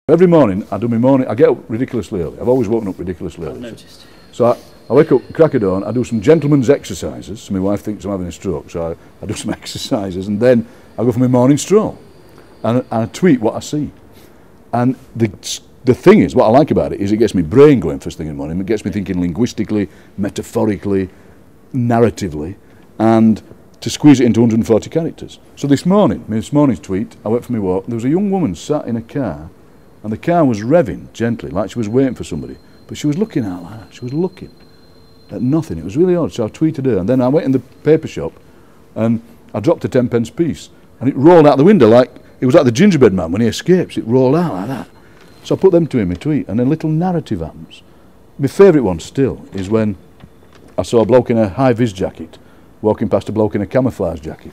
Every morning, I do my morning, I get up ridiculously early. I've always woken up ridiculously early. I've noticed. So I wake up, crack of dawn, I do some gentleman's exercises. So my wife thinks I'm having a stroke, so I do some exercises, and then I go for my morning stroll. And I tweet what I see. And the thing is, what I like about it is it gets my brain going first thing in the morning. It gets me thinking linguistically, metaphorically, narratively, and to squeeze it into 140 characters. So this morning's tweet, I went for my walk, there was a young woman sat in a car, and the car was revving gently, like she was waiting for somebody. But she was looking out like that. She was looking at nothing. It was really odd. So I tweeted her, and then I went in the paper shop, and I dropped a 10p piece, and it rolled out the window like, it was like the gingerbread man when he escapes. It rolled out like that. So I put them two in my tweet, and a little narrative happens. My favourite one still is when I saw a bloke in a high-vis jacket walking past a bloke in a camouflage jacket,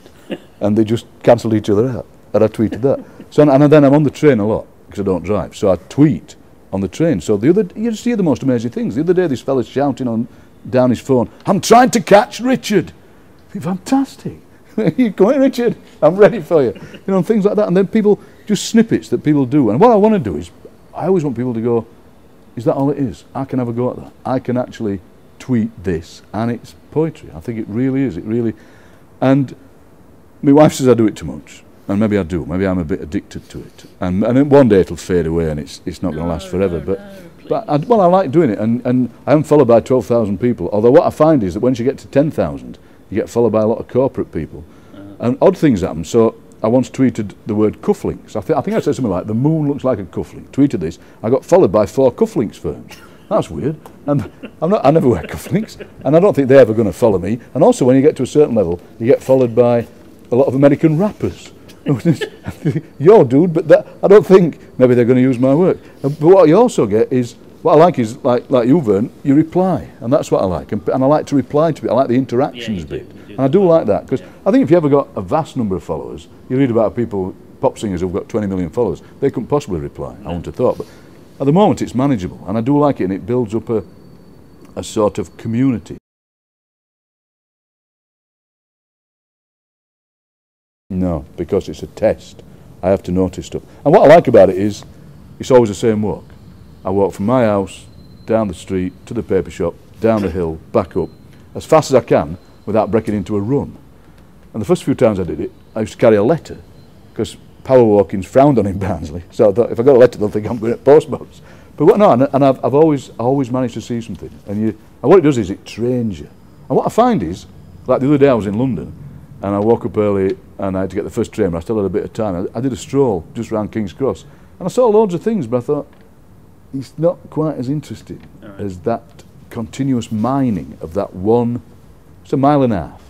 and they just cancelled each other out, and I tweeted that. So, and then I'm on the train a lot, because I don't drive, so I tweet on the train. So you just hear the most amazing things. The other day this fella's shouting down his phone, "I'm trying to catch Richard." I think, fantastic. You're going, Richard, I'm ready for you. You know, things like that. And then people, just snippets that people do. And what I want to do is, I always want people to go, is that all it is? I can have a go at that. I can actually tweet this, and it's poetry. I think it really is. It really, and my wife says I do it too much. And maybe I do. Maybe I'm a bit addicted to it. And then one day it'll fade away, and it's not going to last forever. But I like doing it. And I am followed by 12,000 people. Although what I find is that once you get to 10,000, you get followed by a lot of corporate people. And odd things happen. So I once tweeted the word cufflinks. I think I said something like, "The moon looks like a cufflink." Tweeted this. I got followed by 4 cufflinks firms. That's weird. And I never wear cufflinks. And I don't think they're ever going to follow me. And also when you get to a certain level, you get followed by a lot of American rappers. Yo, dude, but that, I don't think maybe they're going to use my work. But what you also get is, what I like is, like you, Vern, you reply, and that's what I like. And I like to reply to it. I like the interactions bit. And I do like that, because I think if you ever got a vast number of followers, you read about people, pop singers who've got 20 million followers, they couldn't possibly reply, I wouldn't have thought. But at the moment it's manageable, and I do like it, and it builds up a sort of community. No, because it's a test. I have to notice stuff. And what I like about it is, it's always the same walk. I walk from my house, down the street, to the paper shop, down the hill, back up, as fast as I can, without breaking into a run. And the first few times I did it, I used to carry a letter, because power walking's frowned on in Barnsley. So I thought, if I got a letter, they'll think I'm going at postbox. But what, no, and I've always managed to see something. And what it does is it trains you. And what I find is, like the other day I was in London, and I woke up early, and I had to get the first train, but I still had a bit of time. I did a stroll just round King's Cross, and I saw loads of things, but I thought, it's not quite as interesting as that continuous mining of that one, it's a mile and a half,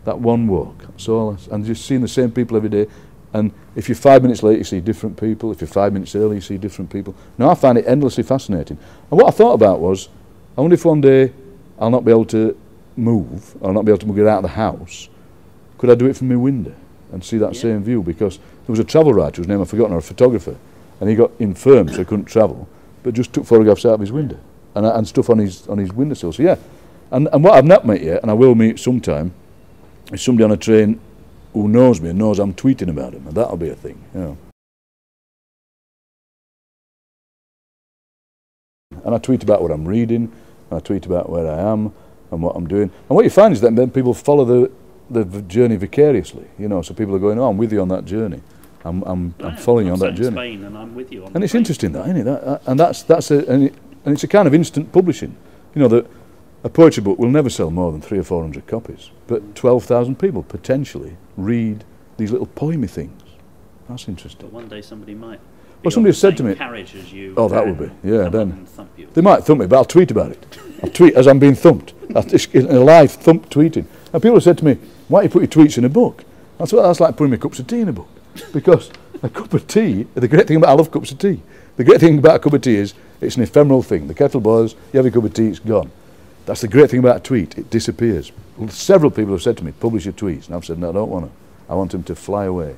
that one walk. That's all. And just seeing the same people every day. And if you're 5 minutes late, you see different people. If you're 5 minutes early, you see different people. Now I find it endlessly fascinating. And what I thought about was, I wonder if one day I'll not be able to move, or I'll not be able to get out of the house. Could I do it from my window and see that same view? Because there was a travel writer whose name I've forgotten, or a photographer, and he got infirm, so he couldn't travel, but just took photographs out of his window and stuff on his windowsill. So yeah, and what I've not met yet, and I will meet sometime, is somebody on a train who knows me and knows I'm tweeting about him, and that'll be a thing, you know. And I tweet about what I'm reading, and I tweet about where I am and what I'm doing. And what you find is that then people follow the journey vicariously, you know. So people are going, "Oh, I'm with you on that journey. I'm following you on that journey." Spain, and I'm with you on and it's interesting, that, isn't it? And it's a kind of instant publishing. You know, that a poetry book will never sell more than 300 or 400 copies, but 12,000 people potentially read these little poemy things. That's interesting. But one day somebody might. Well, somebody said to me, carriage as you, "Oh, that would be, yeah." Then thump you. They might thump me, but I'll tweet about it. I'll tweet as I'm being thumped. In a live thump tweeting. And people have said to me, "Why don't you put your tweets in a book?" That's like putting my cups of tea in a book. Because a cup of tea, the great thing about, I love cups of tea. The great thing about a cup of tea is it's an ephemeral thing. The kettle boils, you have a cup of tea, it's gone. That's the great thing about a tweet, it disappears. Well, several people have said to me, "Publish your tweets." And I've said, "No, I don't want to. I want them to fly away."